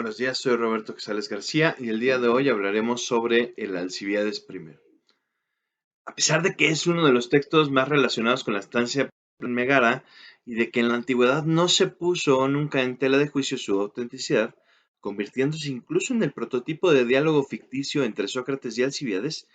Buenos días, soy Roberto Casales García y el día de hoy hablaremos sobre el Alcibiades I. A pesar de que es uno de los textos más relacionados con la estancia en Megara y de que en la antigüedad no se puso nunca en tela de juicio su autenticidad, convirtiéndose incluso en el prototipo de diálogo ficticio entre Sócrates y Alcibiades,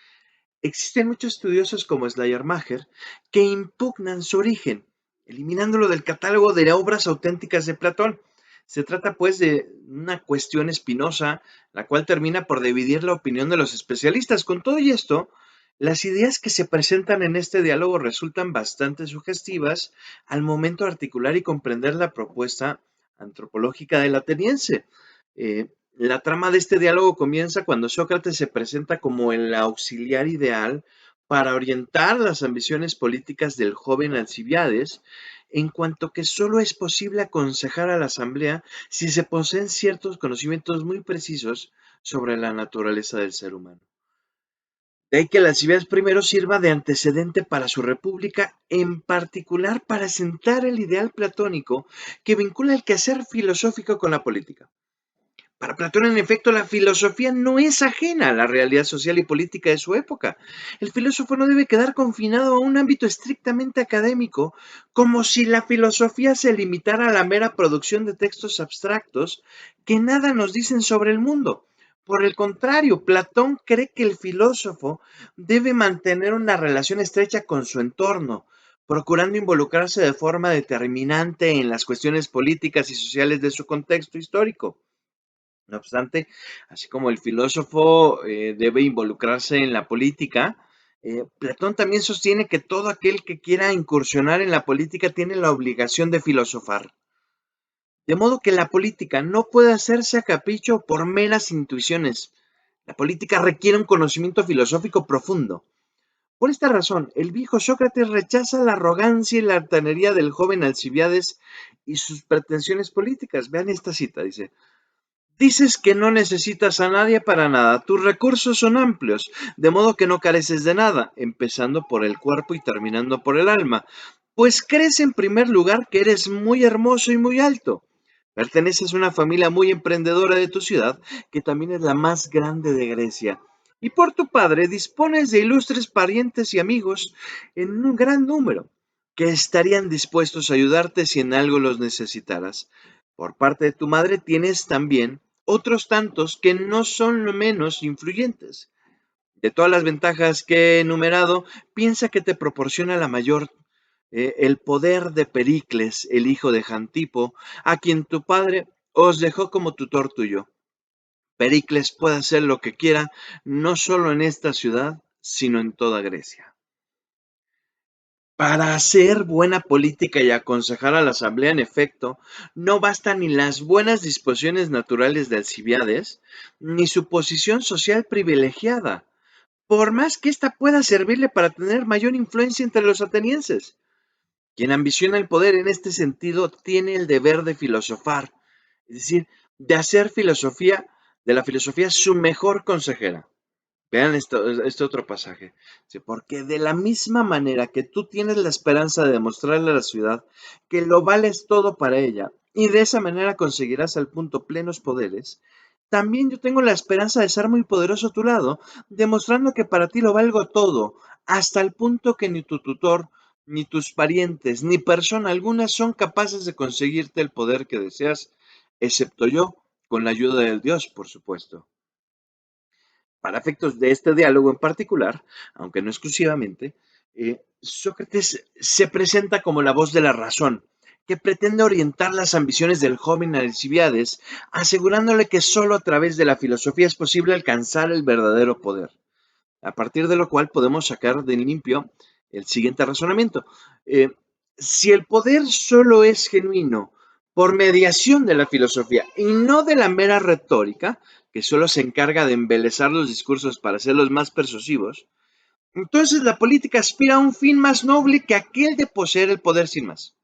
existen muchos estudiosos como Schleiermacher que impugnan su origen, eliminándolo del catálogo de obras auténticas de Platón. Se trata pues de una cuestión espinosa, la cual termina por dividir la opinión de los especialistas. Con todo y esto, las ideas que se presentan en este diálogo resultan bastante sugestivas al momento de articular y comprender la propuesta antropológica del ateniense. La trama de este diálogo comienza cuando Sócrates se presenta como el auxiliar ideal para orientar las ambiciones políticas del joven Alcibiades, en cuanto que solo es posible aconsejar a la asamblea si se poseen ciertos conocimientos muy precisos sobre la naturaleza del ser humano. De ahí que las ideas primero sirva de antecedente para su república, en particular para sentar el ideal platónico que vincula el quehacer filosófico con la política. Para Platón, en efecto, la filosofía no es ajena a la realidad social y política de su época. El filósofo no debe quedar confinado a un ámbito estrictamente académico, como si la filosofía se limitara a la mera producción de textos abstractos que nada nos dicen sobre el mundo. Por el contrario, Platón cree que el filósofo debe mantener una relación estrecha con su entorno, procurando involucrarse de forma determinante en las cuestiones políticas y sociales de su contexto histórico. No obstante, así como el filósofo debe involucrarse en la política, Platón también sostiene que todo aquel que quiera incursionar en la política tiene la obligación de filosofar. De modo que la política no puede hacerse a capricho por meras intuiciones. La política requiere un conocimiento filosófico profundo. Por esta razón, el viejo Sócrates rechaza la arrogancia y la altanería del joven Alcibiades y sus pretensiones políticas. Vean esta cita, dice: dices que no necesitas a nadie para nada. Tus recursos son amplios, de modo que no careces de nada, empezando por el cuerpo y terminando por el alma. Pues crees en primer lugar que eres muy hermoso y muy alto. Perteneces a una familia muy emprendedora de tu ciudad, que también es la más grande de Grecia. Y por tu padre dispones de ilustres parientes y amigos en un gran número, que estarían dispuestos a ayudarte si en algo los necesitaras. Por parte de tu madre tienes también otros tantos que no son lo menos influyentes. De todas las ventajas que he enumerado, piensa que te proporciona la mayor, el poder de Pericles, el hijo de Jantipo, a quien tu padre os dejó como tutor tuyo. Pericles puede hacer lo que quiera, no solo en esta ciudad, sino en toda Grecia. Para hacer buena política y aconsejar a la asamblea, en efecto, no bastan ni las buenas disposiciones naturales de Alcibiades, ni su posición social privilegiada, por más que ésta pueda servirle para tener mayor influencia entre los atenienses. Quien ambiciona el poder en este sentido tiene el deber de filosofar, es decir, de hacer filosofía, de la filosofía su mejor consejera. Vean este otro pasaje. Dice: porque de la misma manera que tú tienes la esperanza de demostrarle a la ciudad que lo vales todo para ella, y de esa manera conseguirás al punto plenos poderes, también yo tengo la esperanza de ser muy poderoso a tu lado, demostrando que para ti lo valgo todo, hasta el punto que ni tu tutor, ni tus parientes, ni persona alguna son capaces de conseguirte el poder que deseas, excepto yo, con la ayuda del Dios, por supuesto. Para efectos de este diálogo en particular, aunque no exclusivamente, Sócrates se presenta como la voz de la razón, que pretende orientar las ambiciones del joven Alcibiades, asegurándole que sólo a través de la filosofía es posible alcanzar el verdadero poder. A partir de lo cual podemos sacar de limpio el siguiente razonamiento. Eh, si el poder solo es genuino por mediación de la filosofía y no de la mera retórica, que solo se encarga de embelezar los discursos para hacerlos más persuasivos, entonces la política aspira a un fin más noble que aquel de poseer el poder sin más.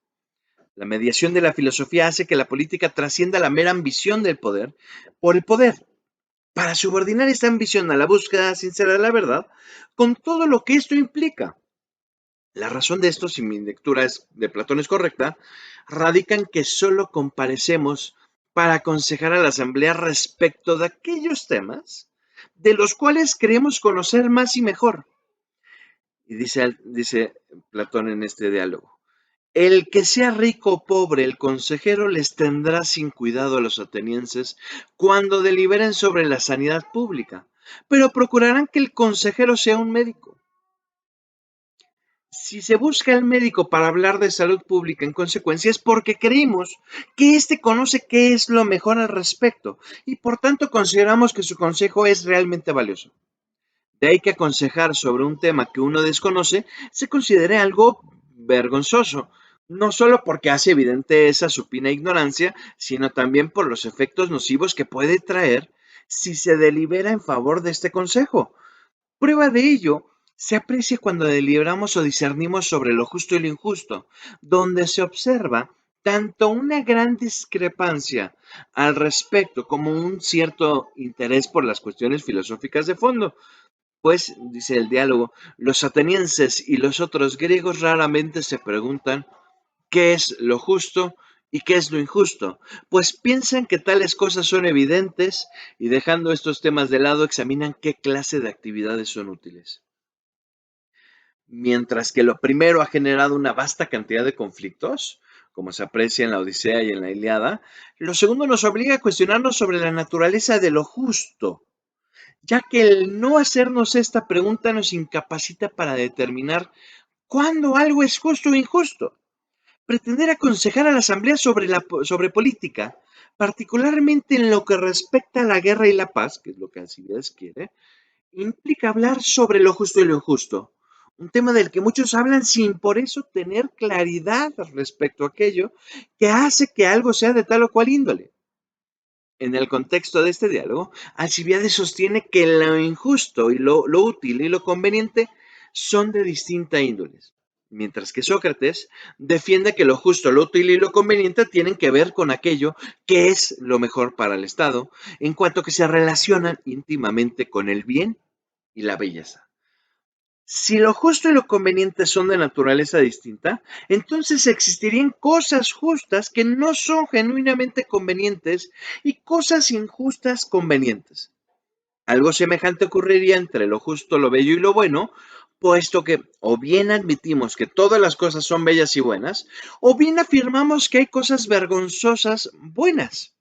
La mediación de la filosofía hace que la política trascienda la mera ambición del poder por el poder, para subordinar esta ambición a la búsqueda sincera de la verdad, con todo lo que esto implica. La razón de esto, si mi lectura de Platón es correcta, radica en que solo comparecemos para aconsejar a la asamblea respecto de aquellos temas de los cuales creemos conocer más y mejor. Y dice Platón en este diálogo: el que sea rico o pobre, el consejero les tendrá sin cuidado a los atenienses cuando deliberen sobre la sanidad pública, pero procurarán que el consejero sea un médico. Si se busca al médico para hablar de salud pública en consecuencia, es porque creemos que éste conoce qué es lo mejor al respecto y por tanto consideramos que su consejo es realmente valioso. De ahí que aconsejar sobre un tema que uno desconoce se considere algo vergonzoso, no solo porque hace evidente esa supina ignorancia, sino también por los efectos nocivos que puede traer si se delibera en favor de este consejo. Prueba de ello se aprecia cuando deliberamos o discernimos sobre lo justo y lo injusto, donde se observa tanto una gran discrepancia al respecto como un cierto interés por las cuestiones filosóficas de fondo. Pues, dice el diálogo, los atenienses y los otros griegos raramente se preguntan qué es lo justo y qué es lo injusto, pues piensan que tales cosas son evidentes y dejando estos temas de lado examinan qué clase de actividades son útiles. Mientras que lo primero ha generado una vasta cantidad de conflictos, como se aprecia en la Odisea y en la Ilíada, lo segundo nos obliga a cuestionarnos sobre la naturaleza de lo justo, ya que el no hacernos esta pregunta nos incapacita para determinar cuándo algo es justo o injusto. Pretender aconsejar a la Asamblea sobre política, particularmente en lo que respecta a la guerra y la paz, que es lo que Alcibiades quiere, implica hablar sobre lo justo y lo injusto, un tema del que muchos hablan sin por eso tener claridad respecto a aquello que hace que algo sea de tal o cual índole. En el contexto de este diálogo, Alcibiades sostiene que lo injusto y lo útil y lo conveniente son de distinta índoles, mientras que Sócrates defiende que lo justo, lo útil y lo conveniente tienen que ver con aquello que es lo mejor para el Estado, en cuanto que se relacionan íntimamente con el bien y la belleza. Si lo justo y lo conveniente son de naturaleza distinta, entonces existirían cosas justas que no son genuinamente convenientes y cosas injustas convenientes. Algo semejante ocurriría entre lo justo, lo bello y lo bueno, puesto que o bien admitimos que todas las cosas son bellas y buenas, o bien afirmamos que hay cosas vergonzosas buenas.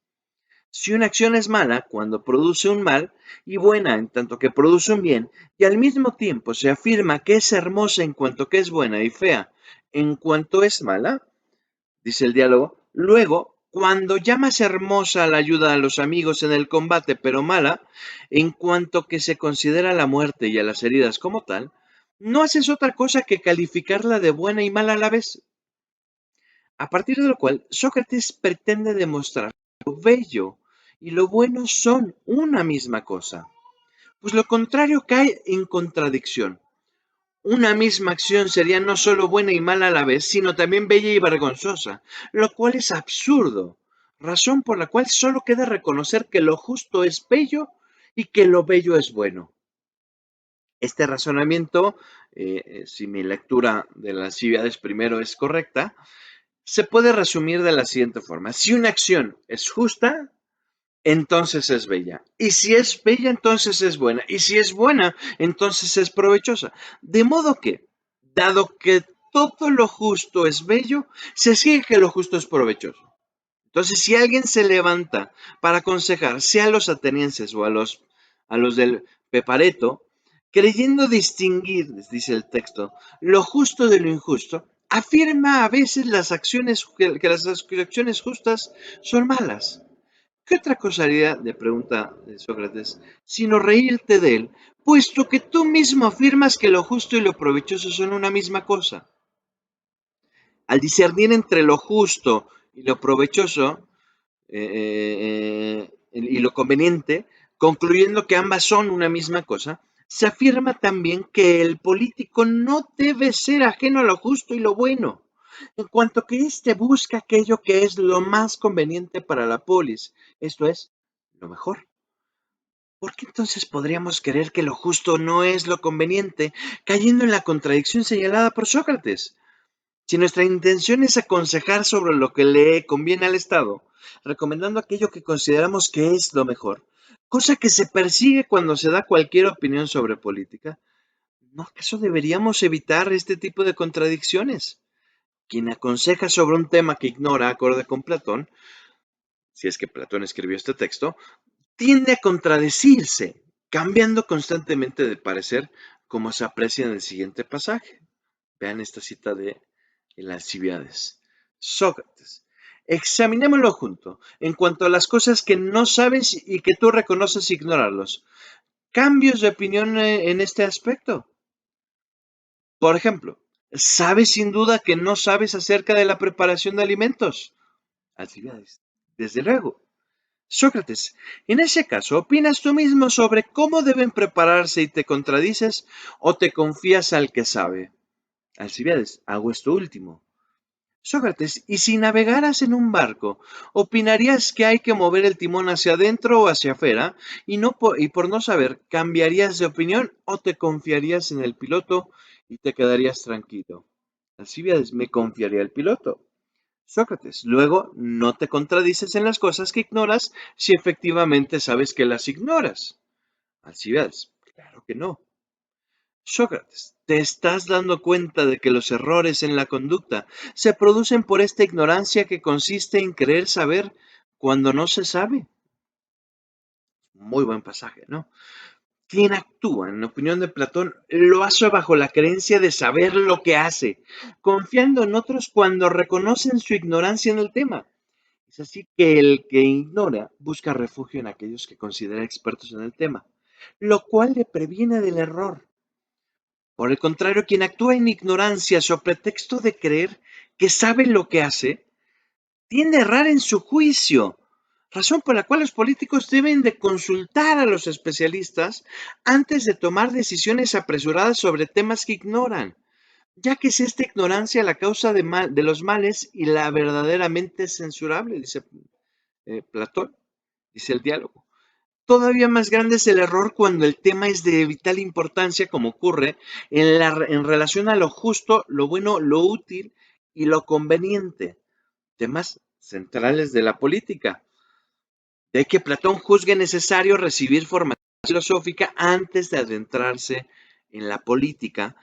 Si una acción es mala cuando produce un mal y buena en tanto que produce un bien, y al mismo tiempo se afirma que es hermosa en cuanto que es buena y fea en cuanto es mala, dice el diálogo, luego, cuando llamas hermosa la ayuda a los amigos en el combate, pero mala en cuanto que se considera la muerte y a las heridas como tal, no haces otra cosa que calificarla de buena y mala a la vez. A partir de lo cual, Sócrates pretende demostrar que lo bello y lo bueno son una misma cosa, pues lo contrario cae en contradicción. Una misma acción sería no solo buena y mala a la vez, sino también bella y vergonzosa, lo cual es absurdo, razón por la cual solo queda reconocer que lo justo es bello y que lo bello es bueno. Este razonamiento, si mi lectura de las Alcibíades primero es correcta, se puede resumir de la siguiente forma. Si una acción es justa, entonces es bella. Y si es bella, entonces es buena. Y si es buena, entonces es provechosa. De modo que, dado que todo lo justo es bello, se sigue que lo justo es provechoso. Entonces, si alguien se levanta para aconsejar, sea a los atenienses o a los del Pepareto, creyendo distinguir, dice el texto, lo justo de lo injusto, afirma a veces que las acciones justas son malas. ¿Qué otra cosa haría, le pregunta Sócrates, sino reírte de él, puesto que tú mismo afirmas que lo justo y lo provechoso son una misma cosa? Al discernir entre lo justo y lo provechoso, y lo conveniente, concluyendo que ambas son una misma cosa, se afirma también que el político no debe ser ajeno a lo justo y lo bueno, en cuanto que éste busca aquello que es lo más conveniente para la polis, esto es, lo mejor. ¿Por qué entonces podríamos creer que lo justo no es lo conveniente, cayendo en la contradicción señalada por Sócrates? Si nuestra intención es aconsejar sobre lo que le conviene al Estado, recomendando aquello que consideramos que es lo mejor, cosa que se persigue cuando se da cualquier opinión sobre política, ¿no acaso deberíamos evitar este tipo de contradicciones? Quien aconseja sobre un tema que ignora acorde con Platón, si es que Platón escribió este texto, tiende a contradecirse, cambiando constantemente de parecer, como se aprecia en el siguiente pasaje. Vean esta cita de el Alcibiades. Sócrates. Examinémoslo junto. En cuanto a las cosas que no sabes y que tú reconoces ignorarlos, ¿cambios de opinión en este aspecto? Por ejemplo, ¿sabes sin duda que no sabes acerca de la preparación de alimentos? Alcibiades. Desde luego. Sócrates, en ese caso, ¿opinas tú mismo sobre cómo deben prepararse y te contradices o te confías al que sabe? Alcibiades, hago esto último. Sócrates, ¿y si navegaras en un barco, opinarías que hay que mover el timón hacia adentro o hacia afuera? Y por no saber, ¿cambiarías de opinión o te confiarías en el piloto y te quedarías tranquilo? Alcibiades, me confiaría el piloto. Sócrates, luego no te contradices en las cosas que ignoras si efectivamente sabes que las ignoras. Alcibiades, claro que no. Sócrates, ¿te estás dando cuenta de que los errores en la conducta se producen por esta ignorancia que consiste en querer saber cuando no se sabe? Muy buen pasaje, ¿no? Quien actúa, en la opinión de Platón, lo hace bajo la creencia de saber lo que hace, confiando en otros cuando reconocen su ignorancia en el tema. Es así que el que ignora busca refugio en aquellos que considera expertos en el tema, lo cual le previene del error. Por el contrario, quien actúa en ignorancia sobre pretexto de creer que sabe lo que hace, tiende a errar en su juicio, razón por la cual los políticos deben de consultar a los especialistas antes de tomar decisiones apresuradas sobre temas que ignoran, ya que es esta ignorancia la causa de los males y la verdaderamente censurable, dice Platón, dice el diálogo. Todavía más grande es el error cuando el tema es de vital importancia, como ocurre en relación a lo justo, lo bueno, lo útil y lo conveniente, temas centrales de la política. De que Platón juzgue necesario recibir formación filosófica antes de adentrarse en la política,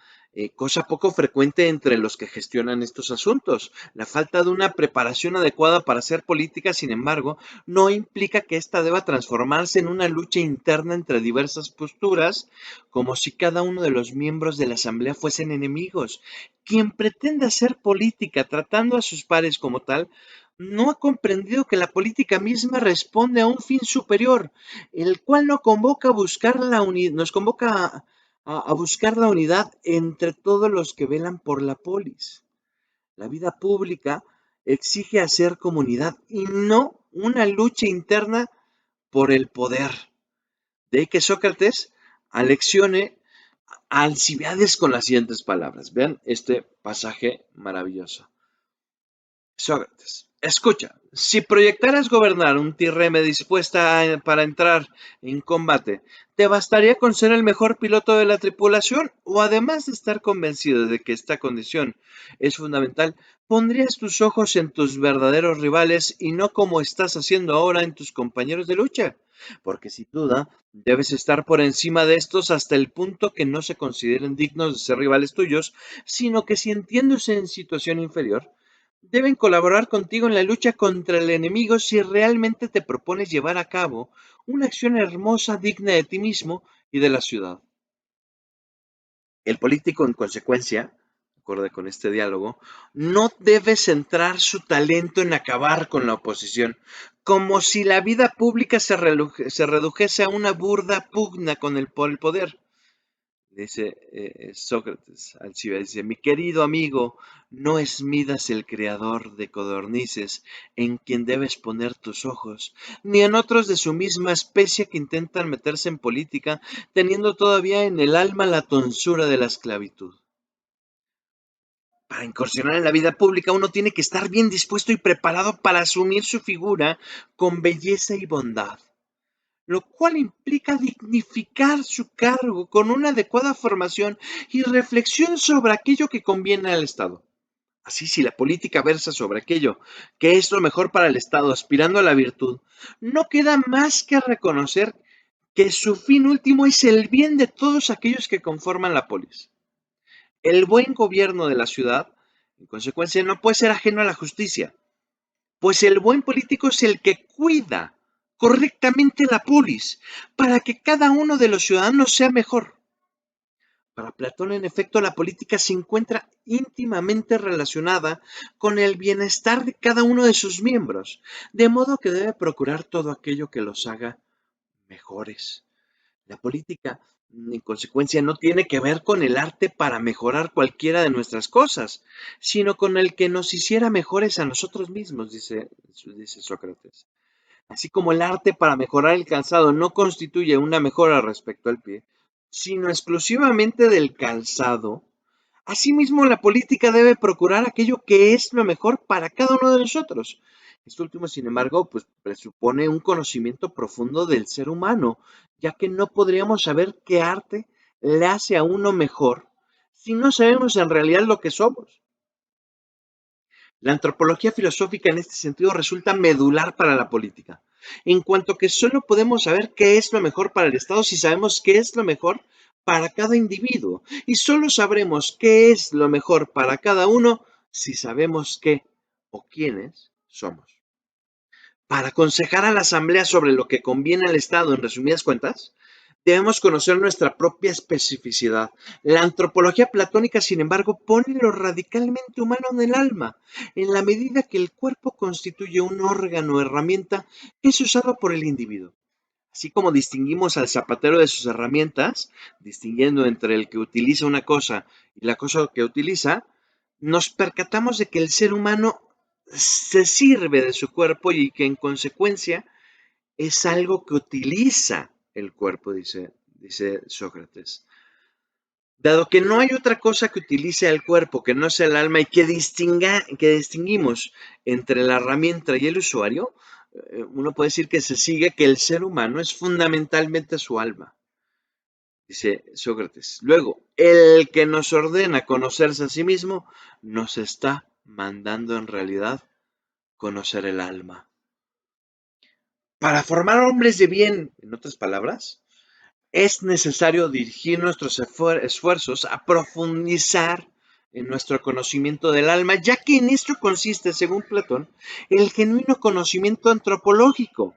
cosa poco frecuente entre los que gestionan estos asuntos. La falta de una preparación adecuada para hacer política, sin embargo, no implica que ésta deba transformarse en una lucha interna entre diversas posturas, como si cada uno de los miembros de la Asamblea fuesen enemigos. Quien pretende hacer política tratando a sus pares como tal, no ha comprendido que la política misma responde a un fin superior, el cual nos convoca a buscar nos convoca a buscar la unidad entre todos los que velan por la polis. La vida pública exige hacer comunidad y no una lucha interna por el poder. De ahí que Sócrates aleccione a Alcibiades con las siguientes palabras. Vean este pasaje maravilloso. Sócrates, escucha, si proyectaras gobernar un tirreme para entrar en combate, ¿te bastaría con ser el mejor piloto de la tripulación? O además de estar convencido de que esta condición es fundamental, pondrías tus ojos en tus verdaderos rivales y no como estás haciendo ahora en tus compañeros de lucha? Porque sin duda debes estar por encima de estos hasta el punto que no se consideren dignos de ser rivales tuyos, sino que sintiéndose en situación inferior, deben colaborar contigo en la lucha contra el enemigo si realmente te propones llevar a cabo una acción hermosa digna de ti mismo y de la ciudad. El político, en consecuencia, acorde con este diálogo, no debe centrar su talento en acabar con la oposición, como si la vida pública se redujese a una burda pugna con por el poder. Dice Sócrates al Alcibiades, dice, mi querido amigo, no es Midas el creador de codornices en quien debes poner tus ojos, ni en otros de su misma especie que intentan meterse en política, teniendo todavía en el alma la tonsura de la esclavitud. Para incursionar en la vida pública uno tiene que estar bien dispuesto y preparado para asumir su figura con belleza y bondad, lo cual implica dignificar su cargo con una adecuada formación y reflexión sobre aquello que conviene al Estado. Así, si la política versa sobre aquello que es lo mejor para el Estado, aspirando a la virtud, no queda más que reconocer que su fin último es el bien de todos aquellos que conforman la polis. El buen gobierno de la ciudad, en consecuencia, no puede ser ajeno a la justicia, pues el buen político es el que cuida correctamente la polis para que cada uno de los ciudadanos sea mejor. Para Platón, en efecto, la política se encuentra íntimamente relacionada con el bienestar de cada uno de sus miembros, de modo que debe procurar todo aquello que los haga mejores. La política, en consecuencia, no tiene que ver con el arte para mejorar cualquiera de nuestras cosas, sino con el que nos hiciera mejores a nosotros mismos, dice Sócrates. Así como el arte para mejorar el calzado no constituye una mejora respecto al pie, sino exclusivamente del calzado, asimismo la política debe procurar aquello que es lo mejor para cada uno de nosotros. Esto último, sin embargo, pues presupone un conocimiento profundo del ser humano, ya que no podríamos saber qué arte le hace a uno mejor si no sabemos en realidad lo que somos. La antropología filosófica en este sentido resulta medular para la política, en cuanto que solo podemos saber qué es lo mejor para el Estado si sabemos qué es lo mejor para cada individuo, y solo sabremos qué es lo mejor para cada uno si sabemos qué o quiénes somos. Para aconsejar a la Asamblea sobre lo que conviene al Estado, en resumidas cuentas, debemos conocer nuestra propia especificidad. La antropología platónica, sin embargo, pone lo radicalmente humano en el alma, en la medida que el cuerpo constituye un órgano o herramienta que es usado por el individuo. Así como distinguimos al zapatero de sus herramientas, distinguiendo entre el que utiliza una cosa y la cosa que utiliza, nos percatamos de que el ser humano se sirve de su cuerpo y que en consecuencia es algo que utiliza el cuerpo, dice Sócrates. Dado que no hay otra cosa que utilice el cuerpo que no sea el alma y que distinguimos entre la herramienta y el usuario, uno puede decir que se sigue que el ser humano es fundamentalmente su alma, dice Sócrates. Luego, el que nos ordena conocerse a sí mismo, nos está mandando en realidad conocer el alma. Para formar hombres de bien, en otras palabras, es necesario dirigir nuestros esfuerzos a profundizar en nuestro conocimiento del alma, ya que en esto consiste, según Platón, el genuino conocimiento antropológico.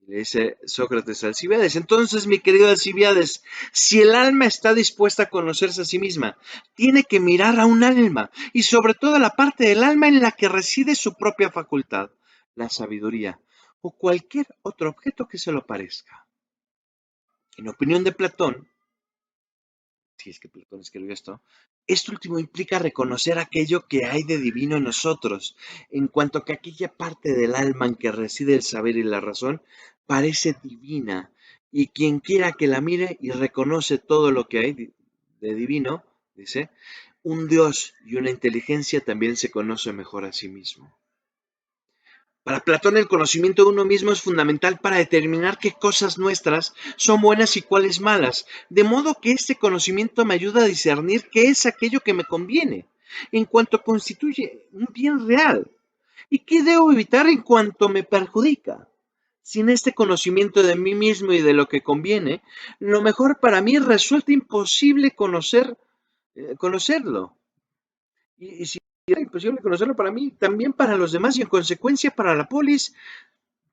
Le dice Sócrates a Alcibíades. Entonces, mi querido Alcibíades, si el alma está dispuesta a conocerse a sí misma, tiene que mirar a un alma, y sobre todo a la parte del alma en la que reside su propia facultad, la sabiduría, o cualquier otro objeto que se lo parezca. En opinión de Platón, si es que Platón escribió esto último implica reconocer aquello que hay de divino en nosotros, en cuanto que aquella parte del alma en que reside el saber y la razón parece divina, y quien quiera que la mire y reconoce todo lo que hay de divino, dice, un Dios y una inteligencia también se conoce mejor a sí mismo. Para Platón, el conocimiento de uno mismo es fundamental para determinar qué cosas nuestras son buenas y cuáles malas, de modo que este conocimiento me ayuda a discernir qué es aquello que me conviene, en cuanto constituye un bien real, y qué debo evitar en cuanto me perjudica. Sin este conocimiento de mí mismo y de lo que conviene, lo mejor para mí resulta imposible conocerlo. Y si era imposible conocerlo para mí, también para los demás y en consecuencia para la polis.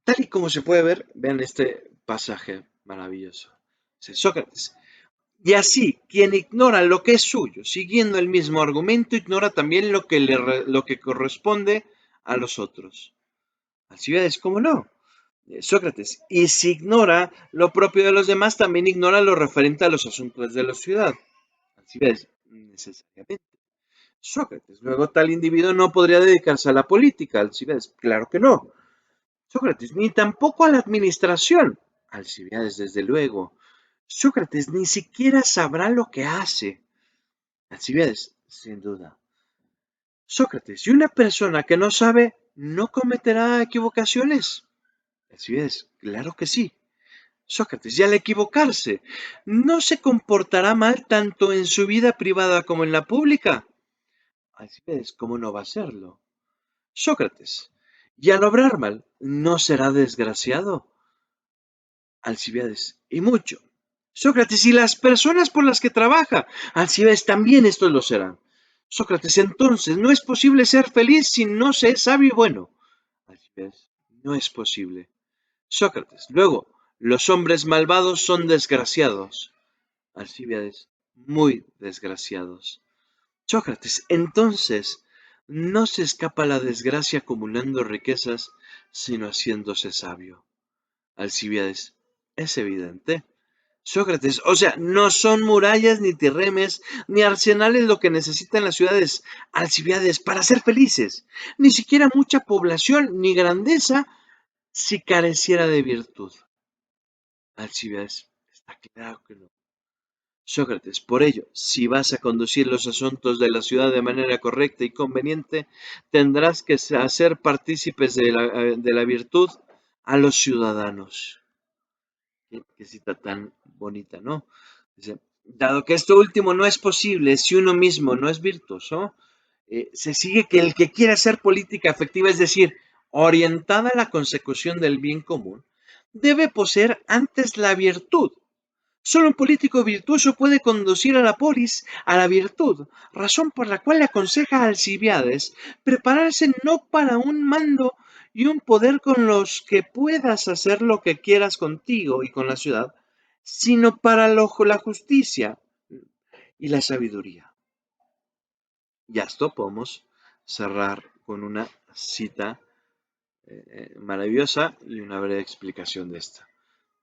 Tal y como se puede ver, vean este pasaje maravilloso. Dice Sócrates. Y así, quien ignora lo que es suyo, siguiendo el mismo argumento, ignora también lo que corresponde a los otros. Alcibiades, ¿cómo no? Sócrates. Y si ignora lo propio de los demás, también ignora lo referente a los asuntos de la ciudad. Alcibiades, necesariamente. Sócrates. Luego, tal individuo no podría dedicarse a la política. Alcibiades, claro que no. Sócrates, ni tampoco a la administración. Alcibiades, desde luego. Sócrates ni siquiera sabrá lo que hace. Alcibiades, sin duda. Sócrates, y una persona que no sabe no cometerá equivocaciones. Alcibiades, claro que sí. Sócrates, y al equivocarse, no se comportará mal tanto en su vida privada como en la pública. Alcibiades, ¿cómo no va a serlo? Sócrates, y al obrar mal, ¿no será desgraciado? Alcibiades, y mucho. Sócrates, y las personas por las que trabaja. Alcibiades, también estos lo serán. Sócrates, entonces, no es posible ser feliz si no se es sabio y bueno. Alcibiades, no es posible. Sócrates, luego, los hombres malvados son desgraciados. Alcibiades, muy desgraciados. Sócrates, entonces, no se escapa la desgracia acumulando riquezas, sino haciéndose sabio. Alcibiades, es evidente. Sócrates, o sea, no son murallas, ni tirremes, ni arsenales lo que necesitan las ciudades, Alcibiades, para ser felices. Ni siquiera mucha población, ni grandeza, si careciera de virtud. Alcibiades, está claro que no. Sócrates, por ello, si vas a conducir los asuntos de la ciudad de manera correcta y conveniente, tendrás que hacer partícipes de la virtud a los ciudadanos. Qué cita tan bonita, ¿no? Dice, dado que esto último no es posible si uno mismo no es virtuoso, se sigue que el que quiera hacer política efectiva, es decir, orientada a la consecución del bien común, debe poseer antes la virtud. Solo un político virtuoso puede conducir a la polis a la virtud, razón por la cual le aconseja a Alcibiades prepararse no para un mando y un poder con los que puedas hacer lo que quieras contigo y con la ciudad, sino para la justicia y la sabiduría. Ya esto podemos cerrar con una cita maravillosa y una breve explicación de esta.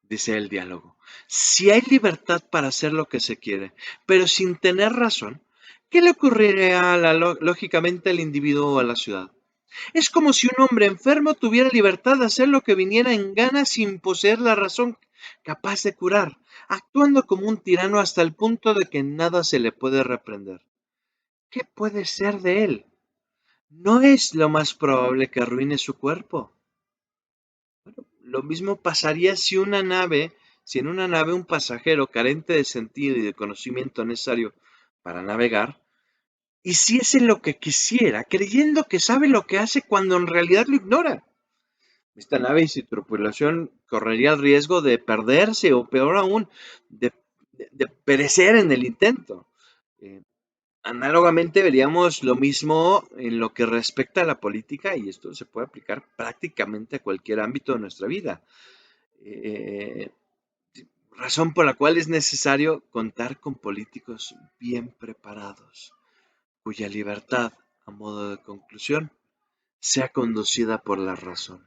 Dice el diálogo, si hay libertad para hacer lo que se quiere, pero sin tener razón, ¿qué le ocurriría lógicamente al individuo o a la ciudad? Es como si un hombre enfermo tuviera libertad de hacer lo que viniera en gana sin poseer la razón capaz de curar, actuando como un tirano hasta el punto de que nada se le puede reprender. ¿Qué puede ser de él? ¿No es lo más probable que arruine su cuerpo? Lo mismo pasaría si en una nave un pasajero carente de sentido y de conocimiento necesario para navegar, hiciese lo que quisiera, creyendo que sabe lo que hace cuando en realidad lo ignora. Esta nave y su tripulación correría el riesgo de perderse o peor aún, de perecer en el intento. Eh, Análogamente veríamos lo mismo en lo que respecta a la política y esto se puede aplicar prácticamente a cualquier ámbito de nuestra vida. Eh, Razón por la cual es necesario contar con políticos bien preparados, cuya libertad, a modo de conclusión, sea conducida por la razón.